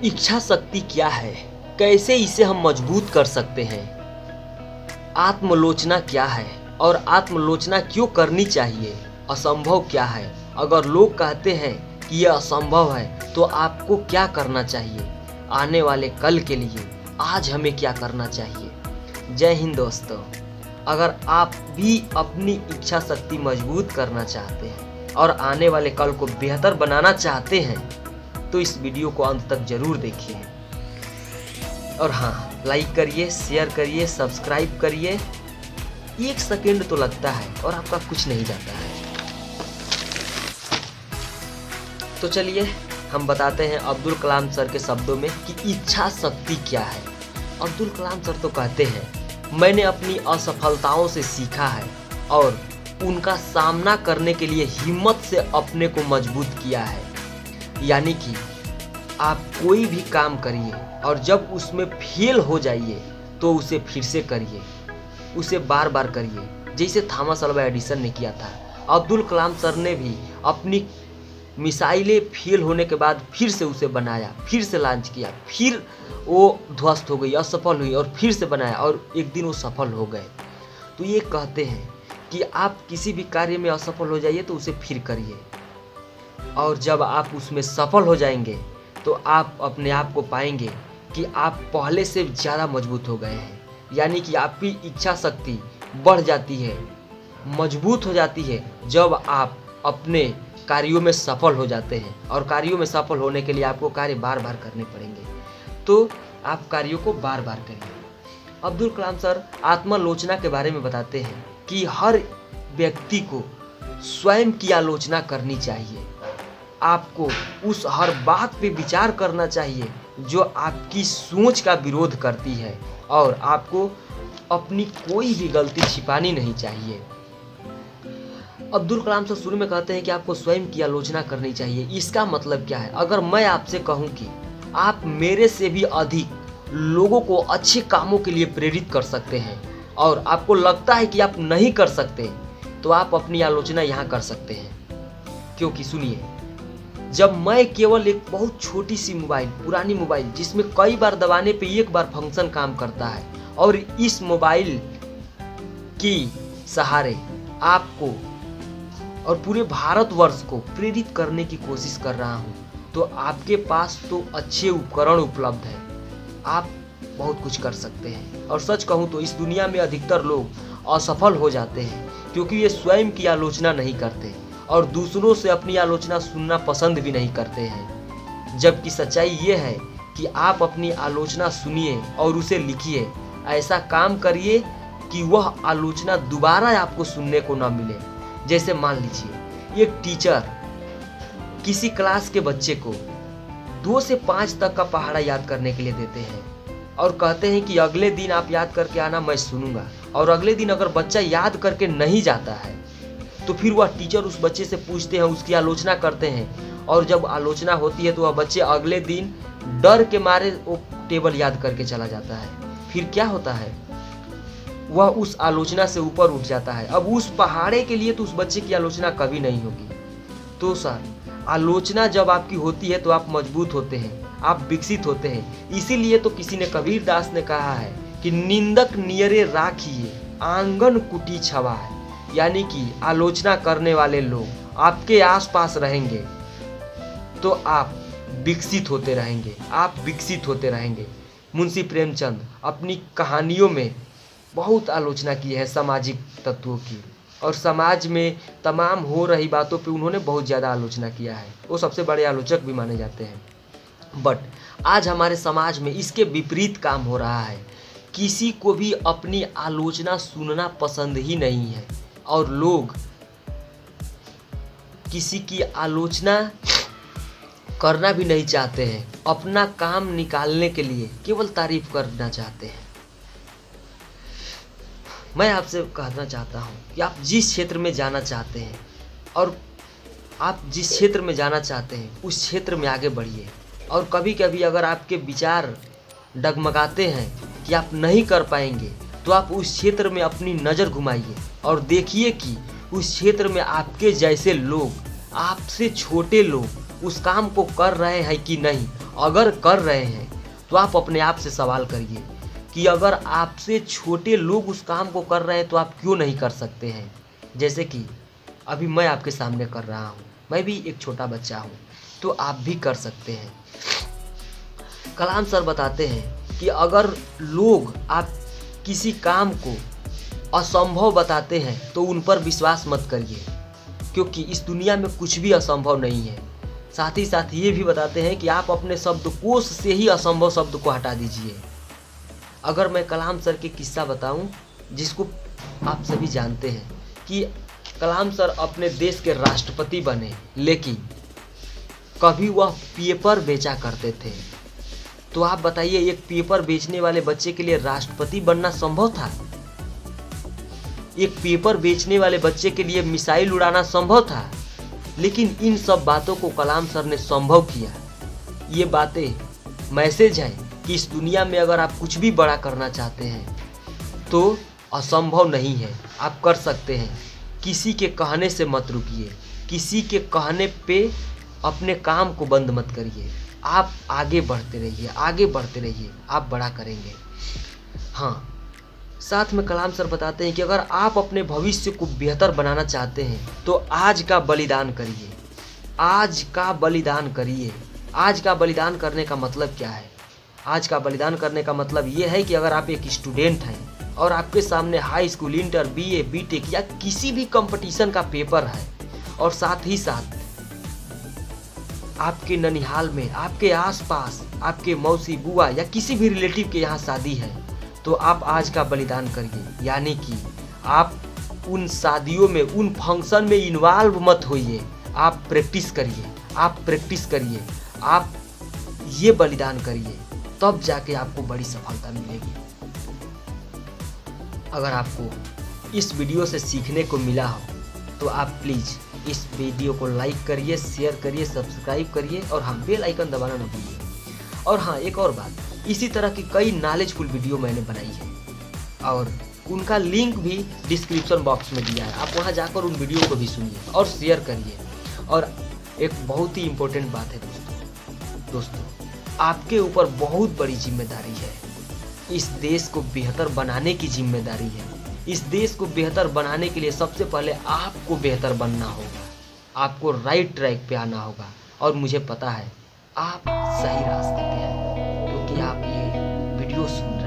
इच्छा शक्ति क्या है, कैसे इसे हम मजबूत कर सकते हैं, आत्मलोचना क्या है और आत्मलोचना क्यों करनी चाहिए, असंभव क्या है, अगर लोग कहते हैं कि यह असंभव है तो आपको क्या करना चाहिए, आने वाले कल के लिए आज हमें क्या करना चाहिए। जय हिंद दोस्तों। अगर आप भी अपनी इच्छा शक्ति मजबूत करना चाहते हैं और आने वाले कल को बेहतर बनाना चाहते हैं तो इस वीडियो को अंत तक जरूर देखिए और हाँ, लाइक करिए, शेयर करिए, सब्सक्राइब करिए। 1 सेकंड तो लगता है और आपका कुछ नहीं जाता है। तो चलिए हम बताते हैं अब्दुल कलाम सर के शब्दों में कि इच्छा शक्ति क्या है। अब्दुल कलाम सर तो कहते हैं, मैंने अपनी असफलताओं से सीखा है और उनका सामना करने के लिए हिम्मत से अपने को मजबूत किया है। यानी कि आप कोई भी काम करिए और जब उसमें फेल हो जाइए तो उसे फिर से करिए, उसे बार बार करिए, जैसे थॉमस अल्वा एडिसन ने किया था। अब्दुल कलाम सर ने भी अपनी मिसाइलें फेल होने के बाद फिर से उसे बनाया, फिर से लॉन्च किया, फिर वो ध्वस्त हो गई, असफल हुई और फिर से बनाया और एक दिन वो सफल हो गए। तो ये कहते हैं कि आप किसी भी कार्य में असफल हो जाइए तो उसे फिर करिए और जब आप उसमें सफल हो जाएंगे तो आप अपने आप को पाएंगे कि आप पहले से ज़्यादा मजबूत हो गए हैं। यानी कि आपकी इच्छा शक्ति बढ़ जाती है, मजबूत हो जाती है जब आप अपने कार्यों में सफल हो जाते हैं। और कार्यों में सफल होने के लिए आपको कार्य बार बार करने पड़ेंगे, तो आप कार्यों को बार बार करिए। अब्दुल कलाम सर आत्मालोचना के बारे में बताते हैं कि हर व्यक्ति को स्वयं की आलोचना करनी चाहिए। आपको उस हर बात पे विचार करना चाहिए जो आपकी सोच का विरोध करती है और आपको अपनी कोई भी गलती छिपानी नहीं चाहिए। अब्दुल कलाम सर शुरू में कहते हैं कि आपको स्वयं की आलोचना करनी चाहिए। इसका मतलब क्या है? अगर मैं आपसे कहूं कि आप मेरे से भी अधिक लोगों को अच्छे कामों के लिए प्रेरित कर सकते हैं और आपको लगता है कि आप नहीं कर सकते, तो आप अपनी आलोचना यहाँ कर सकते हैं। क्योंकि सुनिए, जब मैं केवल एक बहुत छोटी सी मोबाइल, पुरानी मोबाइल जिसमें कई बार दबाने पे एक बार फंक्शन काम करता है और इस मोबाइल की सहारे आपको और पूरे भारतवर्ष को प्रेरित करने की कोशिश कर रहा हूँ, तो आपके पास तो अच्छे उपकरण उपलब्ध हैं, आप बहुत कुछ कर सकते हैं। और सच कहूँ तो इस दुनिया में अधिकतर लोग असफल हो जाते हैं क्योंकि ये स्वयं की आलोचना नहीं करते और दूसरों से अपनी आलोचना सुनना पसंद भी नहीं करते हैं। जबकि सच्चाई ये है कि आप अपनी आलोचना सुनिए और उसे लिखिए। ऐसा काम करिए कि वह आलोचना दोबारा आपको सुनने को ना मिले। जैसे मान लीजिए एक टीचर किसी क्लास के बच्चे को 2 से 5 तक का पहाड़ा याद करने के लिए देते हैं और कहते हैं कि अगले दिन आप याद करके आना, मैं सुनूंगा। और अगले दिन अगर बच्चा याद करके नहीं जाता है तो फिर वह टीचर उस बच्चे से पूछते हैं, उसकी आलोचना करते हैं और जब आलोचना होती है तो वह बच्चे अगले दिन डर के मारे वो टेबल याद करके चला जाता है। फिर क्या होता है? वह उस आलोचना से ऊपर उठ जाता है। अब उस पहाड़े के लिए तो उस बच्चे की आलोचना कभी नहीं होगी। तो सर, आलोचना जब आपकी होती है तो आप मजबूत होते हैं, आप विकसित होते हैं। इसीलिए तो किसी ने, कबीर दास ने कहा है कि निंदक नियरे राखिए आंगन कुटी छवा है। यानी कि आलोचना करने वाले लोग आपके आसपास रहेंगे तो आप विकसित होते रहेंगे, आप विकसित होते रहेंगे। मुंशी प्रेमचंद अपनी कहानियों में बहुत आलोचना की है सामाजिक तत्वों की और समाज में तमाम हो रही बातों पे उन्होंने बहुत ज़्यादा आलोचना किया है। वो सबसे बड़े आलोचक भी माने जाते हैं। बट आज हमारे समाज में इसके विपरीत काम हो रहा है। किसी को भी अपनी आलोचना सुनना पसंद ही नहीं है और लोग किसी की आलोचना करना भी नहीं चाहते हैं। अपना काम निकालने के लिए केवल तारीफ करना चाहते हैं। मैं आपसे कहना चाहता हूँ कि आप जिस क्षेत्र में जाना चाहते हैं और आप जिस क्षेत्र में जाना चाहते हैं उस क्षेत्र में आगे बढ़िए। और कभी कभी अगर आपके विचार डगमगाते हैं कि आप नहीं कर पाएंगे तो आप उस क्षेत्र में अपनी नज़र घुमाइए और देखिए कि उस क्षेत्र में आपके जैसे लोग, आपसे छोटे लोग उस काम को कर रहे हैं कि नहीं। अगर कर रहे हैं तो आप अपने आप से सवाल करिए कि अगर आपसे छोटे लोग उस काम को कर रहे हैं तो आप क्यों नहीं कर सकते हैं। जैसे कि अभी मैं आपके सामने कर रहा हूँ, मैं भी एक छोटा बच्चा हूँ, तो आप भी कर सकते हैं। कलाम सर बताते हैं कि अगर लोग आप किसी काम को असंभव बताते हैं तो उन पर विश्वास मत करिए, क्योंकि इस दुनिया में कुछ भी असंभव नहीं है। साथ ही साथ ये भी बताते हैं कि आप अपने शब्दकोश से ही असंभव शब्द को हटा दीजिए। अगर मैं कलाम सर के किस्सा बताऊं, जिसको आप सभी जानते हैं कि कलाम सर अपने देश के राष्ट्रपति बने, लेकिन कभी वह पेपर बेचा करते थे। तो आप बताइए, एक पेपर बेचने वाले बच्चे के लिए राष्ट्रपति बनना संभव था? एक पेपर बेचने वाले बच्चे के लिए मिसाइल उड़ाना संभव था? लेकिन इन सब बातों को कलाम सर ने संभव किया। ये बातें मैसेज है कि इस दुनिया में अगर आप कुछ भी बड़ा करना चाहते हैं तो असंभव नहीं है, आप कर सकते हैं। किसी के कहने से मत रुकिए, किसी के कहने पे अपने काम को बंद मत करिए। आप आगे बढ़ते रहिए, आगे बढ़ते रहिए, आप बड़ा करेंगे। हाँ, साथ में कलाम सर बताते हैं कि अगर आप अपने भविष्य को बेहतर बनाना चाहते हैं तो आज का बलिदान करिए, आज का बलिदान करिए। आज का बलिदान करने का मतलब क्या है? आज का बलिदान करने का मतलब ये है कि अगर आप एक स्टूडेंट हैं और आपके सामने high school, inter, BA, BTech या किसी भी कंपटीशन का पेपर है, और साथ ही साथ आपके ननिहाल में, आपके आसपास आपके मौसी, बुआ या किसी भी रिलेटिव के यहाँ शादी है, तो आप आज का बलिदान करिए। यानी कि आप उन शादियों में, उन फंक्शन में इन्वॉल्व मत होइए। आप प्रैक्टिस करिए, आप प्रैक्टिस करिए, आप ये बलिदान करिए, तब जाके आपको बड़ी सफलता मिलेगी। अगर आपको इस वीडियो से सीखने को मिला हो तो आप प्लीज़ इस वीडियो को लाइक करिए, शेयर करिए, सब्सक्राइब करिए और हाँ, बेल आइकन दबाना न भूलिए। और हाँ, एक और बात, इसी तरह की कई नॉलेजफुल वीडियो मैंने बनाई है और उनका लिंक भी डिस्क्रिप्शन बॉक्स में दिया है। आप वहां जाकर उन वीडियो को भी सुनिए और शेयर करिए। और एक बहुत ही इम्पोर्टेंट बात है दोस्तों, आपके ऊपर बहुत बड़ी जिम्मेदारी है। इस देश को बेहतर बनाने की जिम्मेदारी है। इस देश को बेहतर बनाने के लिए सबसे पहले आपको बेहतर बनना होगा, आपको राइट ट्रैक पे आना होगा। और मुझे पता है आप सही रास्ते पे हैं, क्योंकि आप ये वीडियो सुन